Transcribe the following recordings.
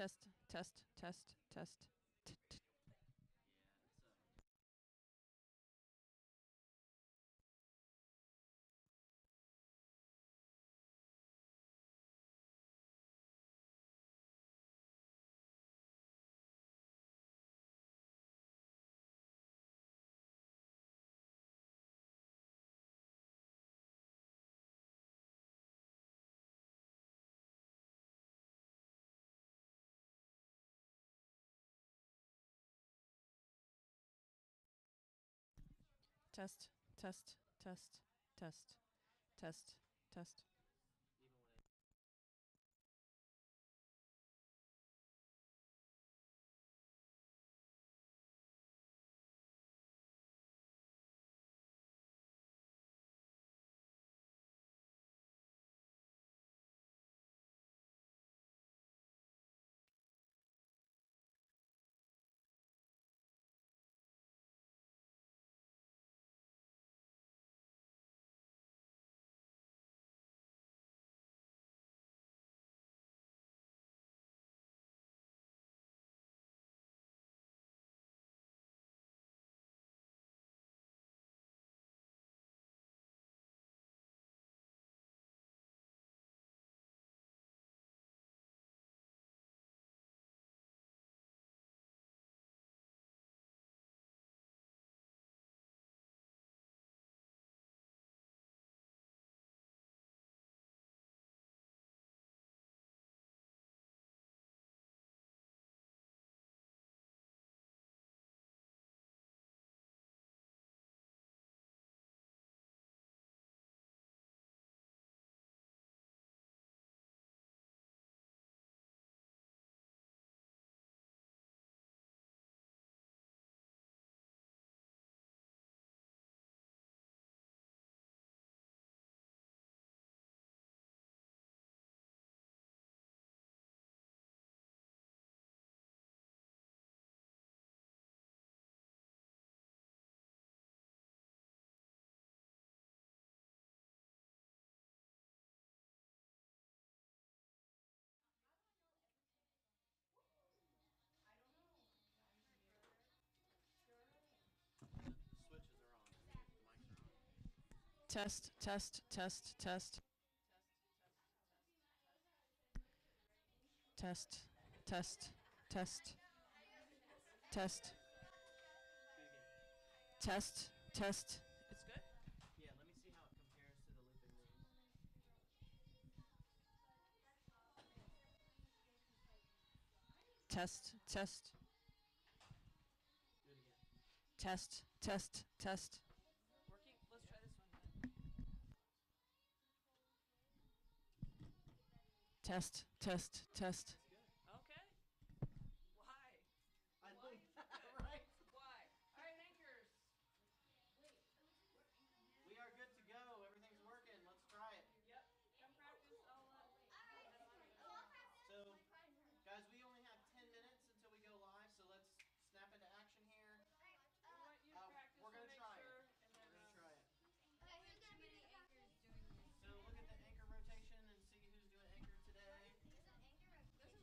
Test, test, test, test. Test, test, test, test, test, test. Test, test, test, test. Test, test, test, test, test, test. It's good? Yeah, let me see how it compares to the looping rings. Test, test, Do it again. test, test, test. Working? Let's try this one then. Test, test, test. That's good. Okay. Why? I Why don't is it good? right. Why? All right, anchors. We are good to go. Everything's working. Let's try it. Yep. Come practice. I'll So, guys, we only have 10 minutes until we go live, so let's snap into action here. We want you to practice. We're going to try it. And then, We're going to try it. Okay, who's gonna be the anchors doing this? So look at the anchor rotation and see who's doing anchor today. Is it anchor or this is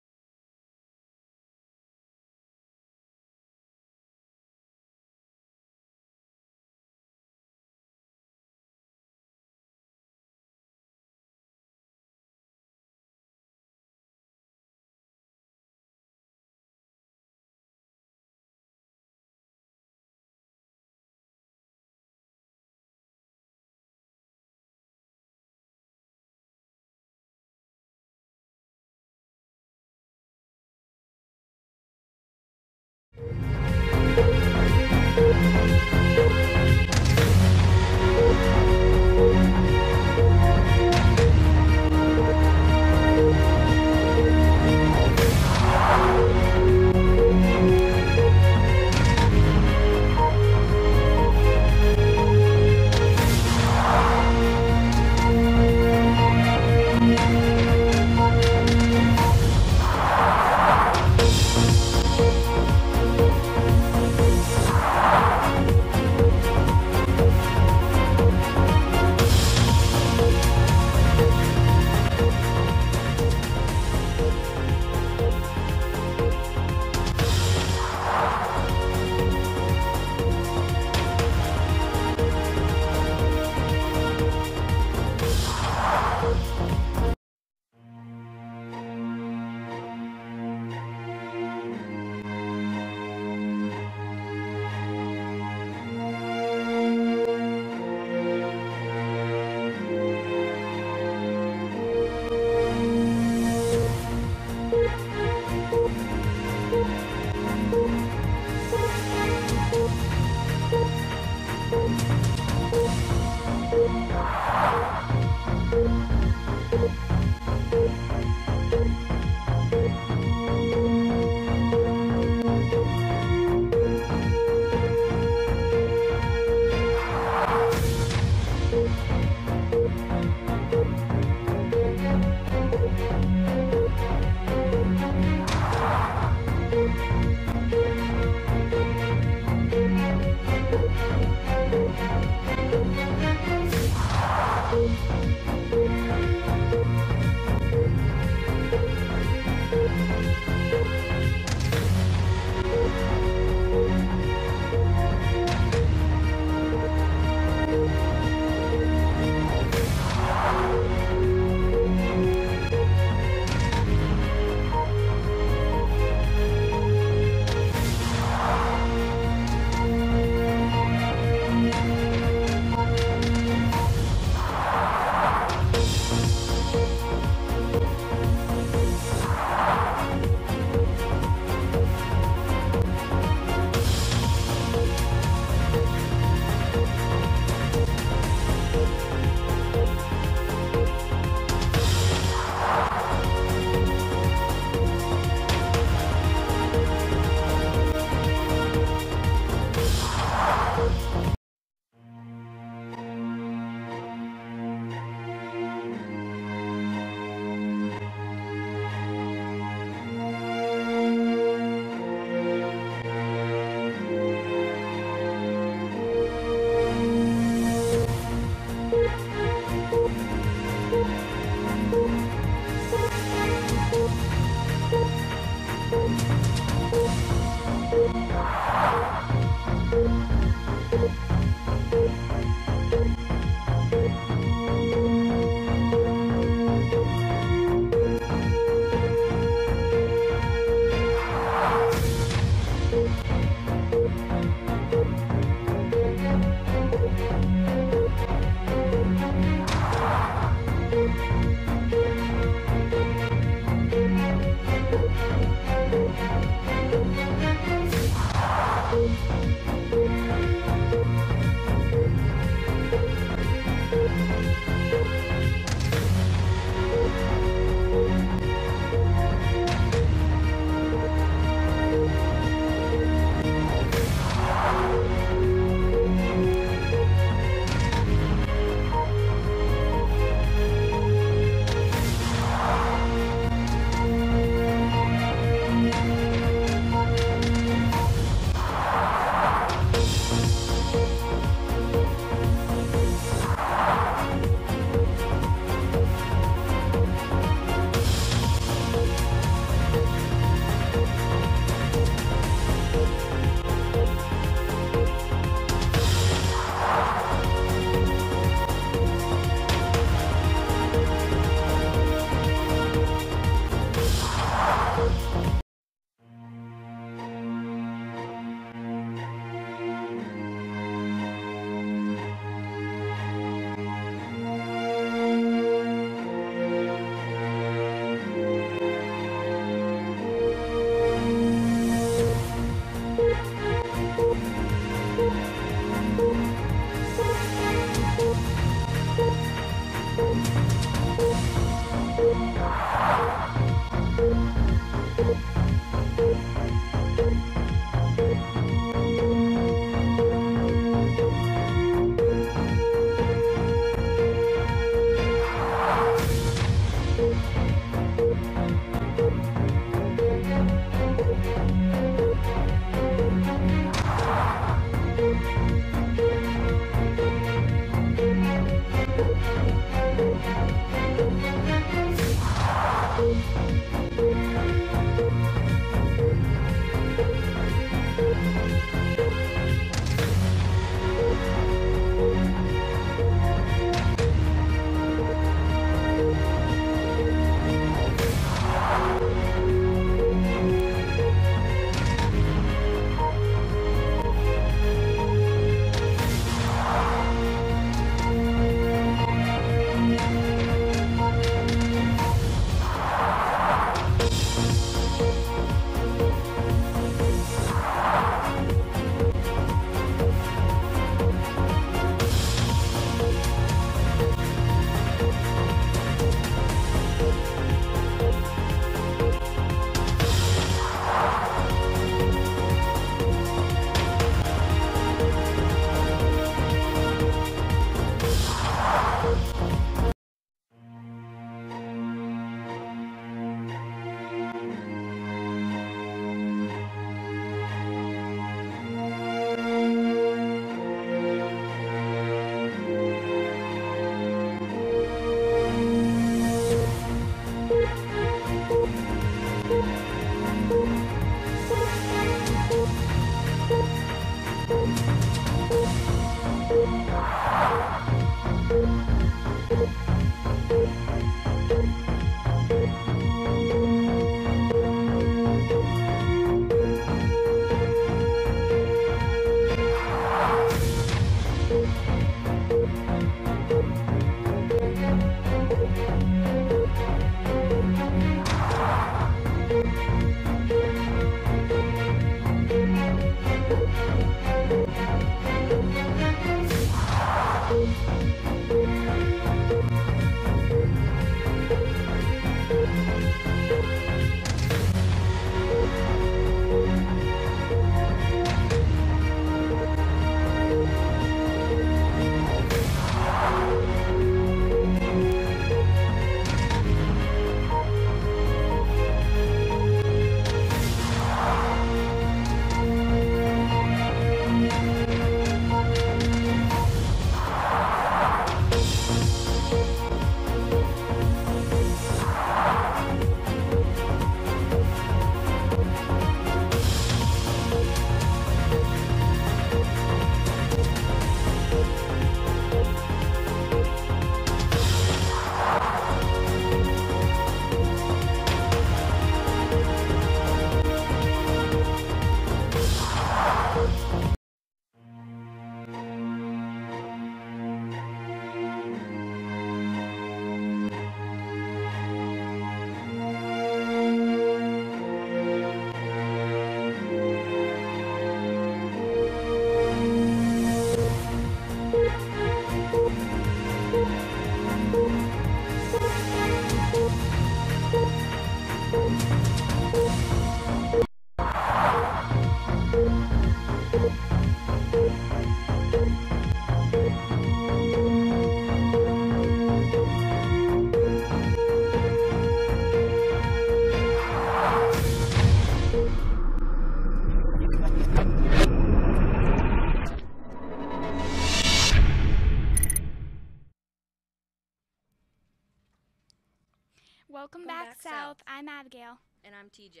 Welcome back South. I'm Abigail. And I'm TJ.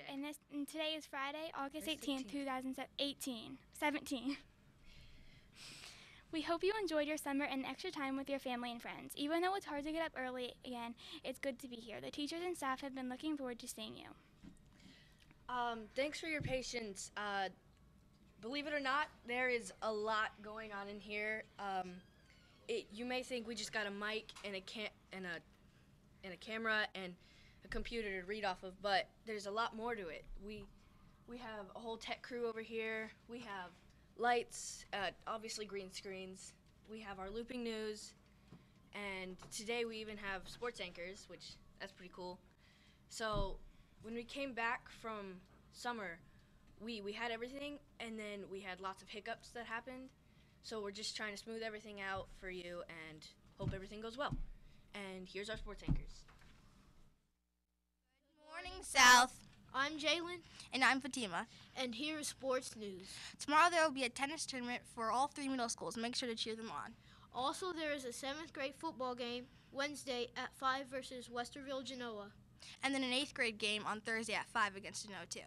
And today is Friday, August 18th, 2017. We hope you enjoyed your summer and extra time with your family and friends. Even though it's hard to get up early again, it's good to be here. The teachers and staff have been looking forward to seeing you. Thanks for your patience. Believe it or not, there is a lot going on in here. You may think we just got a mic and a camera and a computer to read off of, but there's a lot more to it. We have a whole tech crew over here. We have lights, obviously green screens. We have our looping news, and today we even have sports anchors, which that's pretty cool. So when we came back from summer, we had everything, and then we had lots of hiccups that happened. So we're just trying to smooth everything out for you and hope everything goes well. And here's our sports anchors. Good morning, South. I'm Jalen. And I'm Fatima. And here is sports news. Tomorrow there will be a tennis tournament for all 3 middle schools. Make sure to cheer them on. Also, there is a 7th grade football game Wednesday at 5 versus Westerville Genoa. And then an 8th grade game on Thursday at 5 against Genoa too.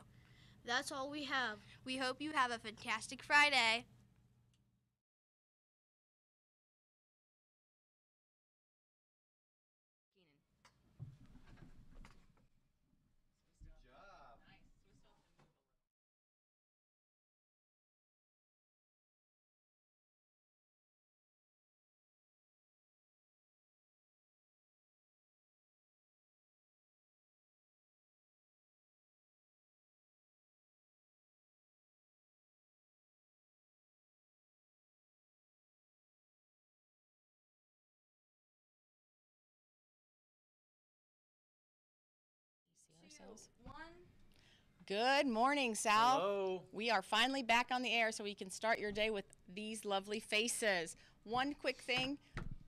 That's all we have. We hope you have a fantastic Friday. Good morning, Sal. Hello. We are finally back on the air so we can start your day with these lovely faces. One quick thing,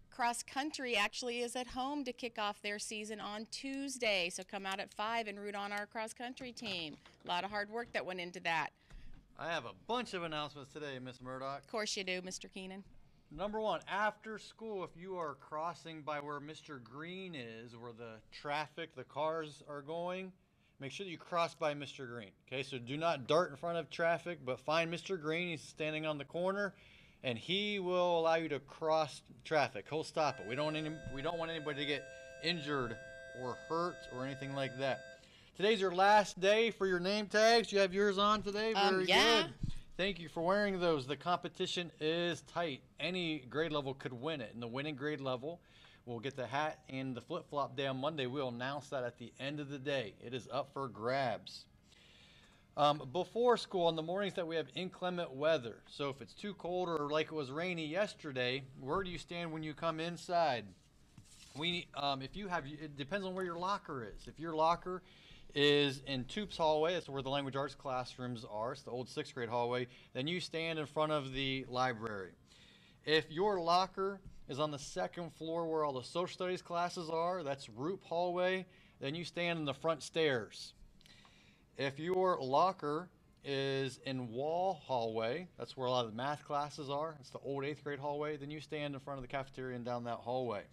cross country actually is at home to kick off their season on Tuesday, so come out at 5 and root on our cross country team. A lot of hard work that went into that. I have a bunch of announcements today, Miss Murdoch. Of course you do, Mr. Keenan. Number one, after school, if you are crossing by where Mr. Green is, where the traffic, the cars are going, make sure that you cross by Mr. Green. Okay, so do not dart in front of traffic, but find Mr. Green. He's standing on the corner, and he will allow you to cross traffic. He'll stop it. We don't want anybody to get injured or hurt or anything like that. Today's your last day for your name tags. You have yours on today? Very yeah. good. Thank you for wearing those. The competition is tight. Any grade level could win it. In the winning grade level, we'll get the hat and the flip-flop day on Monday. We'll announce that at the end of the day. It is up for grabs. Before school, on the mornings that we have inclement weather, so if it's too cold or like it was rainy yesterday, where do you stand when you come inside? If you have, it depends on where your locker is. If your locker is in Toops hallway, that's where the language arts classrooms are, it's the old 6th grade hallway, then you stand in front of the library. If your locker is on the 2nd floor where all the social studies classes are, that's Roop hallway, then you stand in the front stairs. If your locker is in Wall hallway, that's where a lot of the math classes are, it's the old 8th grade hallway, then you stand in front of the cafeteria and down that hallway.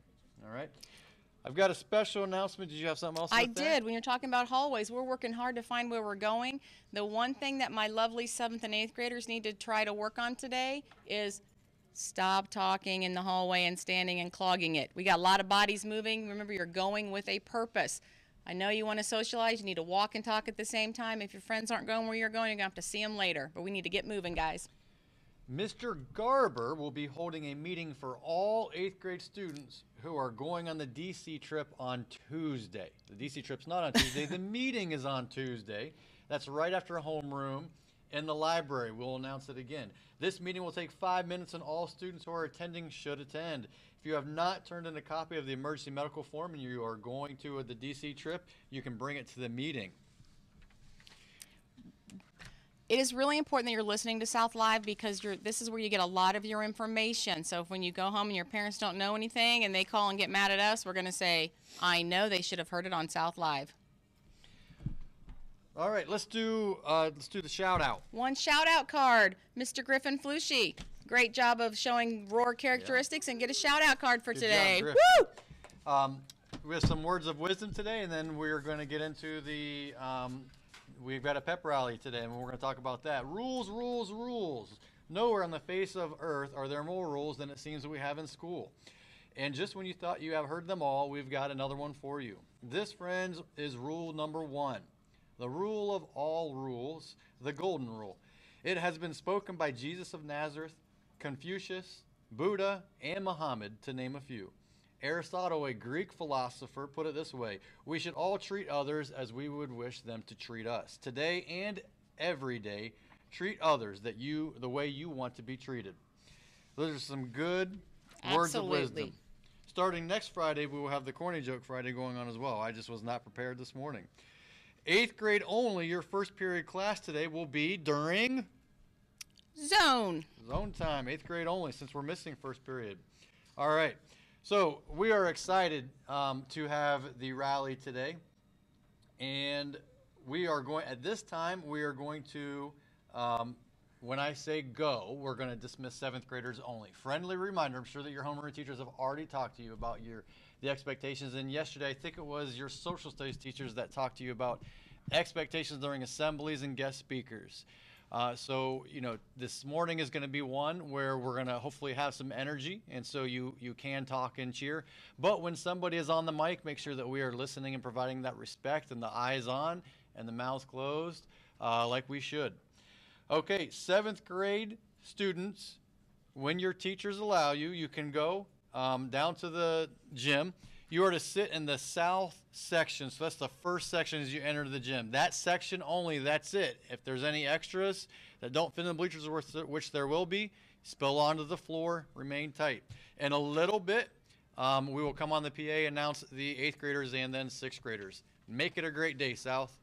All right. I've got a special announcement. Did you have something else? I did. When you're talking about hallways, we're working hard to find where we're going. The one thing that my lovely 7th and 8th graders need to try to work on today is stop talking in the hallway and standing and clogging it. We got a lot of bodies moving. Remember, you're going with a purpose. I know you want to socialize. You need to walk and talk at the same time. If your friends aren't going where you're going, you're going to have to see them later. But we need to get moving, guys. Mr. Garber will be holding a meeting for all 8th grade students who are going on the DC trip on Tuesday. The DC trip's not on Tuesday. The meeting is on Tuesday. That's right after homeroom in the library. We'll announce it again. This meeting will take 5 minutes and all students who are attending should attend. If you have not turned in a copy of the emergency medical form and you are going to the DC trip, you can bring it to the meeting. It is really important that you're listening to South Live because this is where you get a lot of your information. So if when you go home and your parents don't know anything and they call and get mad at us, we're going to say, I know they should have heard it on South Live. All right, let's do the shout out. One shout out card, Mr. Griffin Flushy. Great job of showing Roar characteristics and get a shout out card for Good today. job, Woo! We have some words of wisdom today, and then we're going to get into the we've got a pep rally today, and we're going to talk about that. Rules, rules, rules. Nowhere on the face of earth are there more rules than it seems that we have in school. And just when you thought you have heard them all, we've got another one for you. This, friends, is rule number 1. The rule of all rules, the golden rule. It has been spoken by Jesus of Nazareth, Confucius, Buddha, and Muhammad, to name a few. Aristotle, a Greek philosopher, put it this way: we should all treat others as we would wish them to treat us. Today and every day, treat others the way you want to be treated. Those are some good words of wisdom. Starting next Friday, we will have the Corny Joke Friday going on as well. I just was not prepared this morning. 8th grade only, your first period class today will be during Zone time. 8th grade only, since we're missing first period. All right. So we are excited to have the rally today, and we are going, at this time, we are going to, when I say go, we're going to dismiss 7th graders only. Friendly reminder, I'm sure that your homeroom teachers have already talked to you about the expectations, and yesterday I think it was your social studies teachers that talked to you about expectations during assemblies and guest speakers. So, you know, this morning is going to be one where we're going to hopefully have some energy, and so you can talk and cheer. But when somebody is on the mic, make sure that we are listening and providing that respect and the eyes on and the mouths closed like we should. Okay, 7th grade students, when your teachers allow you, you can go down to the gym. You are to sit in the south section. So that's the first section as you enter the gym. That section only, that's it. If there's any extras that don't fit in the bleachers, which there will be, spill onto the floor, remain tight. In a little bit, we will come on the PA, announce the 8th graders and then 6th graders. Make it a great day, South.